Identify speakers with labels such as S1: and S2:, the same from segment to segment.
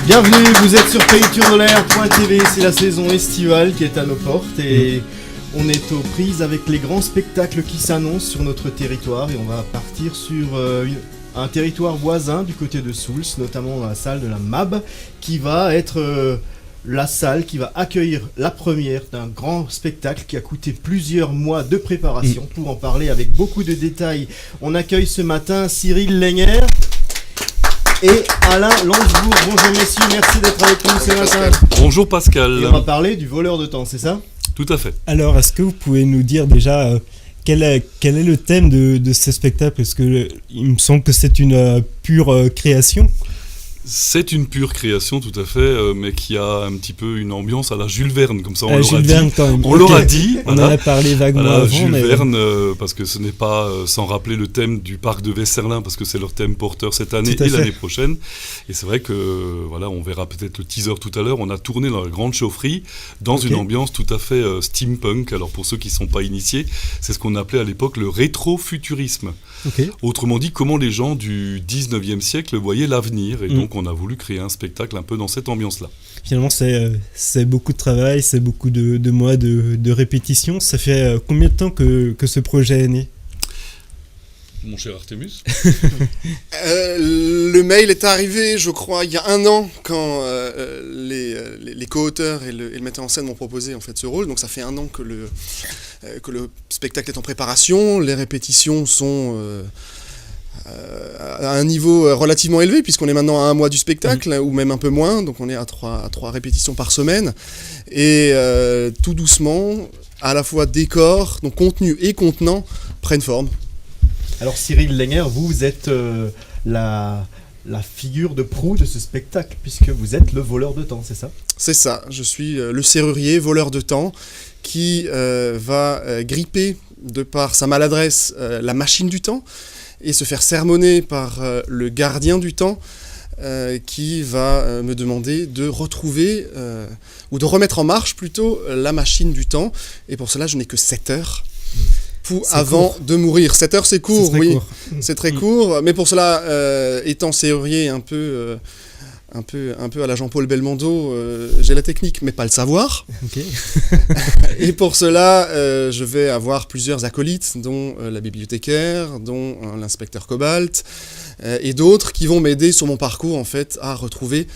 S1: Bienvenue, vous êtes sur PayTourLair.tv, c'est la saison estivale qui est à nos portes et on est aux prises avec les grands spectacles qui s'annoncent sur notre territoire et on va partir sur un territoire voisin du côté de Souls, notamment dans la salle de la MAB qui va être la salle qui va accueillir la première d'un grand spectacle qui a coûté plusieurs mois de préparation. Pour en parler avec beaucoup de détails, on accueille ce matin Cyril Lenguer et Alain Lansbourg. Bonjour messieurs, merci d'être avec nous ce matin.
S2: Bonjour Pascal.
S1: Et on va parler du voleur de temps, c'est ça ?
S2: Tout à fait.
S3: Alors, est-ce que vous pouvez nous dire déjà quel est le thème de ce spectacle ? Parce que il me semble que c'est une pure création.
S2: C'est une pure création, tout à fait, mais qui a un petit peu une ambiance à la Jules Verne, comme ça on l'aura
S3: Jules
S2: dit.
S3: Verne, quand même.
S2: On l'aura dit.
S3: On en a parlé vaguement avant.
S2: Jules Verne, parce que ce n'est pas sans rappeler le thème du parc de Westerlin, parce que c'est leur thème porteur cette année et l'année prochaine. Et c'est vrai que, voilà, on verra peut-être le teaser tout à l'heure, on a tourné dans la grande chaufferie, dans une ambiance tout à fait steampunk. Alors pour ceux qui ne sont pas initiés, c'est ce qu'on appelait à l'époque le rétrofuturisme. Autrement dit, comment les gens du 19e siècle voyaient l'avenir. Et donc on a voulu créer un spectacle un peu dans cette ambiance-là.
S3: Finalement, c'est beaucoup de travail, c'est beaucoup de mois de répétition. Ça fait combien de temps que ce projet est né ?
S2: Mon cher Artemus.
S4: Le mail est arrivé, je crois, il y a 1 an, quand les co-auteurs et le metteur en scène m'ont proposé en fait ce rôle. Donc ça fait 1 an que le spectacle est en préparation. Les répétitions sont à un niveau relativement élevé, puisqu'on est maintenant à 1 mois du spectacle, ou même un peu moins. Donc on est à 3 répétitions par semaine. Et tout doucement, à la fois décor, donc contenu et contenant, prennent forme.
S1: Alors Cyril Lenguer, vous êtes la figure de proue de ce spectacle, puisque vous êtes le voleur de temps, c'est ça ?
S4: C'est ça, je suis le serrurier, voleur de temps, qui va gripper, de par sa maladresse, la machine du temps, et se faire sermonner par le gardien du temps, qui va me demander de retrouver, ou de remettre en marche plutôt, la machine du temps. Et pour cela, je n'ai que 7 heures. Avant de mourir. 7 heures, c'est court, oui. Court. C'est très court. Mais pour cela, étant serrurier un peu à la Jean-Paul Belmondo, j'ai la technique, mais pas le savoir. Et pour cela, je vais avoir plusieurs acolytes, dont la bibliothécaire, dont l'inspecteur Cobalt, et d'autres qui vont m'aider sur mon parcours, en fait, à retrouver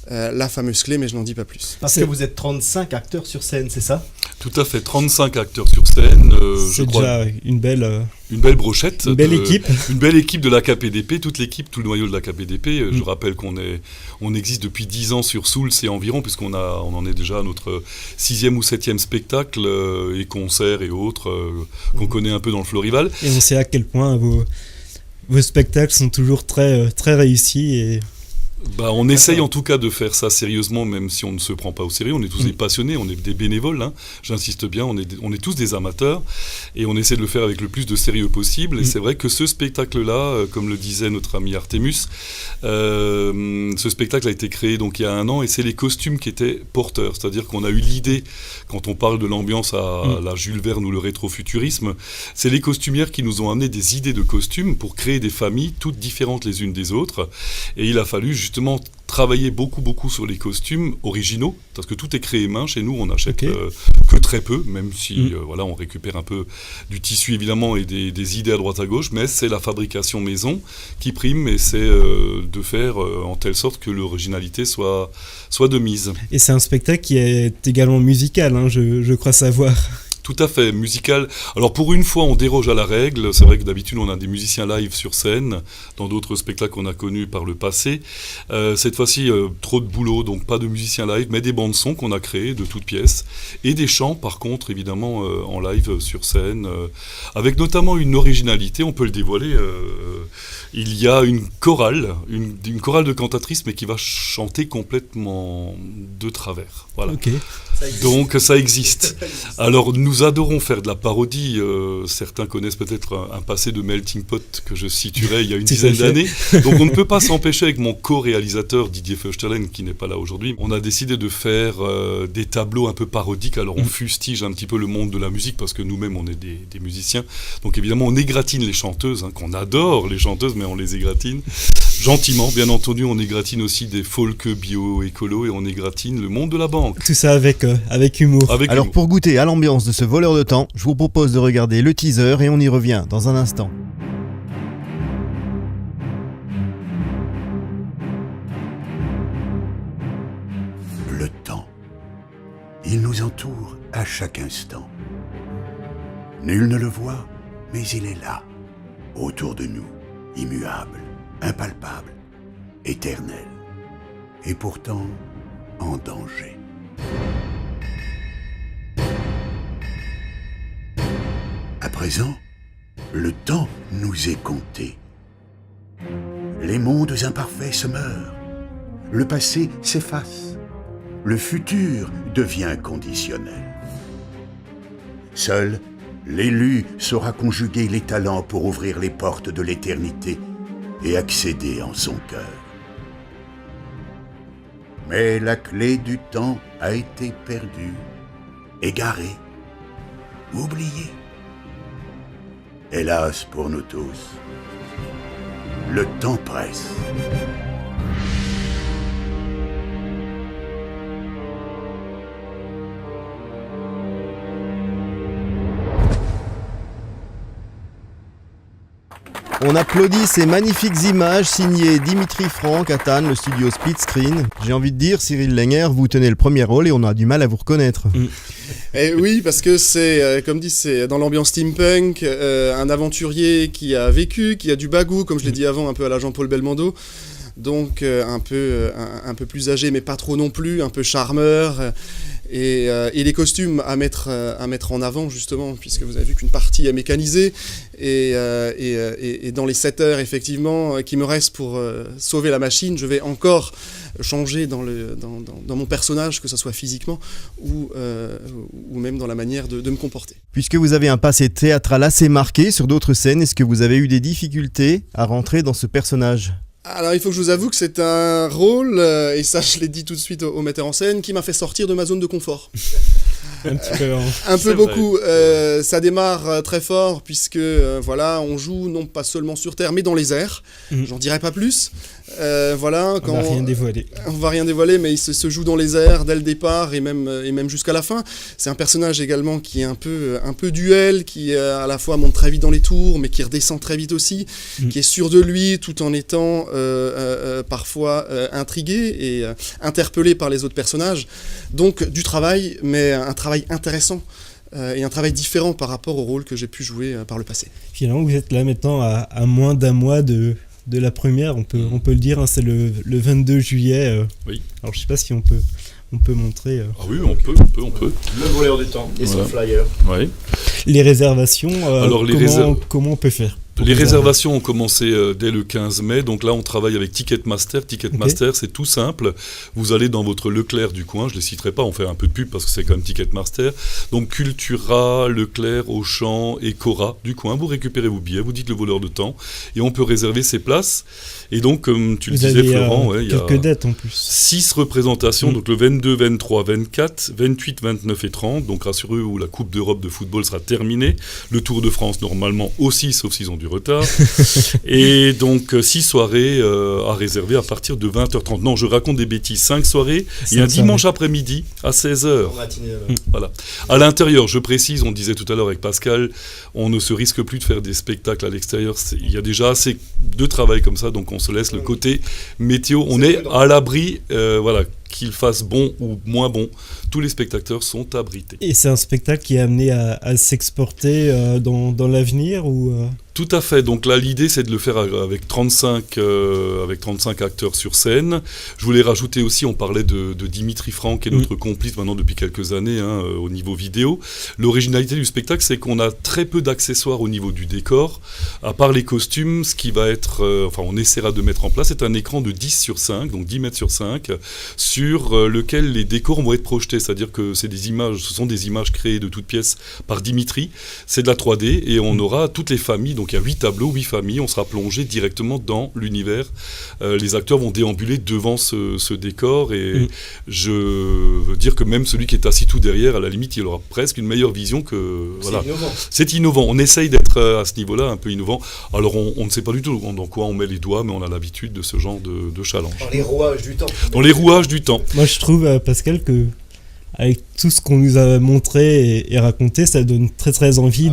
S4: la fameuse clé, mais je n'en dis pas plus.
S1: Parce que vous êtes 35 acteurs sur scène, c'est ça ?
S2: Tout à fait, 35 acteurs sur scène.
S3: C'est déjà une belle
S2: brochette.
S3: Une belle équipe.
S2: Une belle équipe de l'AKPDP, toute l'équipe, tout le noyau de l'AKPDP. Je rappelle qu'on existe depuis 10 ans sur Souls et environ, puisqu'on en est déjà à notre 6e ou 7e spectacle, et concerts et autres, qu'on connaît un peu dans le Florival.
S3: Et on sait à quel point vos spectacles sont toujours très, très réussis et...
S2: on essaye en tout cas de faire ça sérieusement, même si on ne se prend pas au sérieux. On est tous des passionnés, on est des bénévoles, hein. J'insiste bien, on est tous des amateurs et on essaie de le faire avec le plus de sérieux possible. Et c'est vrai que ce spectacle-là, comme le disait notre ami Artemus, ce spectacle a été créé donc il y a 1 an et c'est les costumes qui étaient porteurs. C'est-à-dire qu'on a eu l'idée, quand on parle de l'ambiance à la Jules Verne ou le rétrofuturisme, c'est les costumières qui nous ont amené des idées de costumes pour créer des familles toutes différentes les unes des autres. Et il a fallu justement travailler beaucoup sur les costumes originaux, parce que tout est créé main. Chez nous, on n'achète que très peu, même si on récupère un peu du tissu évidemment et des idées à droite à gauche, mais c'est la fabrication maison qui prime et c'est de faire en telle sorte que l'originalité soit de mise.
S3: Et c'est un spectacle qui est également musical, hein, je crois savoir.
S2: Tout à fait, musical. Alors pour une fois, on déroge à la règle. C'est vrai que d'habitude, on a des musiciens live sur scène, dans d'autres spectacles qu'on a connus par le passé. Cette fois-ci, trop de boulot, donc pas de musiciens live, mais des bandes-sons qu'on a créées de toutes pièces. Et des chants, par contre, évidemment, en live sur scène, avec notamment une originalité, on peut le dévoiler. Il y a une chorale de cantatrices, mais qui va chanter complètement de travers. Voilà. Donc ça existe. Alors nous nous adorons faire de la parodie. Certains connaissent peut-être un passé de melting pot que je situerai il y a une dizaine d'années. Donc on ne peut pas s'empêcher avec mon co-réalisateur Didier Feuchterlen, qui n'est pas là aujourd'hui. On a décidé de faire des tableaux un peu parodiques. Alors on fustige un petit peu le monde de la musique parce que nous-mêmes on est des musiciens. Donc évidemment on égratine les chanteuses, qu'on adore les chanteuses, mais on les égratine gentiment. Bien entendu on égratine aussi des folk bio-écolo et on égratine le monde de la banque.
S3: Tout ça avec humour.
S1: Alors pour goûter à l'ambiance de ce voleur de temps, je vous propose de regarder le teaser et on y revient dans un instant.
S5: Le temps. Il nous entoure à chaque instant. Nul ne le voit, mais il est là, autour de nous, immuable, impalpable, éternel, et pourtant en danger. À présent, le temps nous est compté. Les mondes imparfaits se meurent, le passé s'efface, le futur devient conditionnel. Seul, l'élu saura conjuguer les talents pour ouvrir les portes de l'éternité et accéder en son cœur. Mais la clé du temps a été perdue, égarée, oubliée. Hélas pour nous tous, le temps presse.
S1: On applaudit ces magnifiques images signées Dimitri Franck à Cannes, le studio Split Screen. J'ai envie de dire, Cyril Lenguer, vous tenez le premier rôle et on a du mal à vous reconnaître.
S4: Et oui, parce que c'est, comme dit, c'est dans l'ambiance steampunk, un aventurier qui a vécu, qui a du bagou, comme je l'ai dit avant, un peu à la Jean-Paul Belmondo. Donc un peu plus âgé, mais pas trop non plus, un peu charmeur. Et les costumes à mettre en avant, justement, puisque vous avez vu qu'une partie est mécanisée. Et dans les 7 heures, effectivement, qui me restent pour sauver la machine, je vais encore changer dans mon personnage, que ce soit physiquement ou même dans la manière de me comporter.
S1: Puisque vous avez un passé théâtral assez marqué sur d'autres scènes, est-ce que vous avez eu des difficultés à rentrer dans ce personnage ?
S4: Alors il faut que je vous avoue que c'est un rôle, et ça je l'ai dit tout de suite au metteur en scène, qui m'a fait sortir de ma zone de confort.
S3: Un petit peu.
S4: Un peu beaucoup. Ça démarre très fort puisque voilà, on joue non pas seulement sur terre mais dans les airs. J'en dirai pas plus. Voilà,
S3: On va rien dévoiler.
S4: On va rien dévoiler, mais il se joue dans les airs dès le départ et même jusqu'à la fin. C'est un personnage également qui est un peu duel, qui à la fois monte très vite dans les tours, mais qui redescend très vite aussi, qui est sûr de lui tout en étant parfois intrigué et interpellé par les autres personnages. Donc du travail, mais un travail intéressant. Et un travail différent par rapport au rôle que j'ai pu jouer par le passé.
S3: Finalement, vous êtes là maintenant à moins d'un mois de la première, on peut le dire, hein, c'est le 22 juillet.
S2: Oui.
S3: Alors je sais pas si on peut montrer.
S2: Ah oui, on peut.
S1: Le voleur du temps et son flyer.
S2: Ouais.
S3: Les réservations,
S2: Alors,
S3: comment on peut faire ?
S2: Les réservations ont commencé dès le 15 mai, donc là on travaille avec Ticketmaster. Ticketmaster, c'est tout simple. Vous allez dans votre Leclerc du coin, je ne les citerai pas, on fait un peu de pub parce que c'est quand même Ticketmaster. Donc Cultura, Leclerc, Auchan et Cora du coin. Vous récupérez vos billets, vous dites le voleur de temps et on peut réserver ses places. Et donc, comme tu le disais, Florent, il y a
S3: quelques dates en plus.
S2: 6 représentations, donc le 22, 23, 24, 28, 29 et 30. Donc rassurez-vous, la Coupe d'Europe de football sera terminée. Le Tour de France, normalement aussi, sauf s'ils ont du retard. Et donc 6 soirées à réserver à partir de 20h30. Non, je raconte des bêtises. 5 soirées et un dimanche après-midi à 16h. Voilà. À l'intérieur, je précise, on disait tout à l'heure avec Pascal, on ne se risque plus de faire des spectacles à l'extérieur. Il y a déjà assez de travail comme ça, donc on se laisse le côté météo. On est à l'abri, voilà, qu'il fasse bon ou moins bon. Tous les spectateurs sont abrités.
S3: Et c'est un spectacle qui est amené à s'exporter dans l'avenir ou
S2: Tout à fait. Donc là, l'idée, c'est de le faire avec 35 acteurs sur scène. Je voulais rajouter aussi, on parlait de Dimitri Franck, qui est notre complice maintenant depuis quelques années au niveau vidéo. L'originalité du spectacle, c'est qu'on a très peu d'accessoires au niveau du décor, à part les costumes. Ce qui va être, on essaiera de mettre en place, c'est un écran de 10 sur 5, donc 10 mètres sur 5, sur lequel les décors vont être projetés. C'est-à-dire que ce sont des images créées de toutes pièces par Dimitri. C'est de la 3D et on aura toutes les familles. Donc il y a 8 tableaux, 8 familles. On sera plongé directement dans l'univers. Les acteurs vont déambuler devant ce décor et je veux dire que même celui qui est assis tout derrière, à la limite, il aura presque une meilleure vision que... Voilà.
S1: C'est innovant.
S2: C'est innovant. On essaye d'être à ce niveau-là un peu innovant. Alors on ne sait pas du tout dans quoi on met les doigts, mais on a l'habitude de ce genre de challenge.
S1: Dans les rouages du temps.
S2: Dans les rouages du temps.
S3: Moi, je trouve, Pascal, que avec tout ce qu'on nous a montré et raconté, ça donne très très envie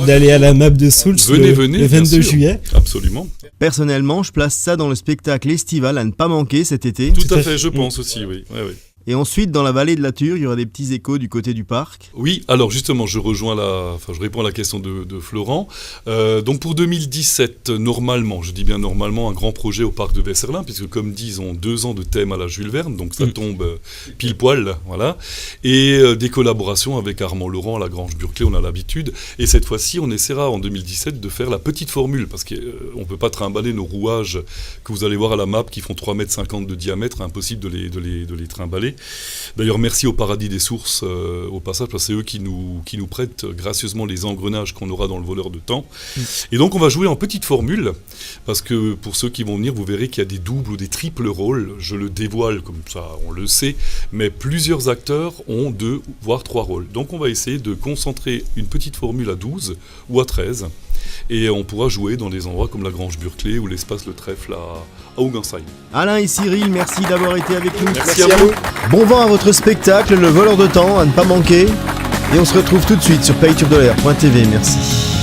S3: d'aller à la map de Souls
S2: venez,
S3: le 22 juillet.
S2: Absolument.
S1: Personnellement, je place ça dans le spectacle estival à ne pas manquer cet été.
S2: Tout à fait, je pense aussi, oui. Ouais, ouais.
S1: Et ensuite, dans la vallée de la Ture, il y aura des petits échos du côté du parc.
S2: Oui, alors justement, je réponds à la question de Florent. Donc pour 2017, normalement, je dis bien normalement, un grand projet au parc de Vesserlin, puisque comme dit, ils ont 2 ans de thème à la Jules Verne, donc ça tombe pile poil, voilà. Et des collaborations avec Armand Laurent à la Grange Burclay, on a l'habitude. Et cette fois-ci, on essaiera en 2017 de faire la petite formule, parce qu'on ne peut pas trimballer nos rouages que vous allez voir à la map qui font 3,50 m de diamètre, impossible de les trimballer. D'ailleurs, merci au Paradis des Sources au passage, parce que c'est eux qui nous prêtent gracieusement les engrenages qu'on aura dans le voleur de temps. Et donc, on va jouer en petite formule, parce que pour ceux qui vont venir, vous verrez qu'il y a des doubles ou des triples rôles. Je le dévoile comme ça, on le sait, mais plusieurs acteurs ont 2 voire 3 rôles. Donc, on va essayer de concentrer une petite formule à 12 ou à 13. Et on pourra jouer dans des endroits comme la Grange Burclay ou l'espace Le Trèfle à Ougansheim.
S1: Alain et Cyril, merci d'avoir été avec nous.
S2: Merci à vous.
S1: Bon vent à votre spectacle, Le Voleur de Temps, à ne pas manquer. Et on se retrouve tout de suite sur payturedelair.tv. Merci.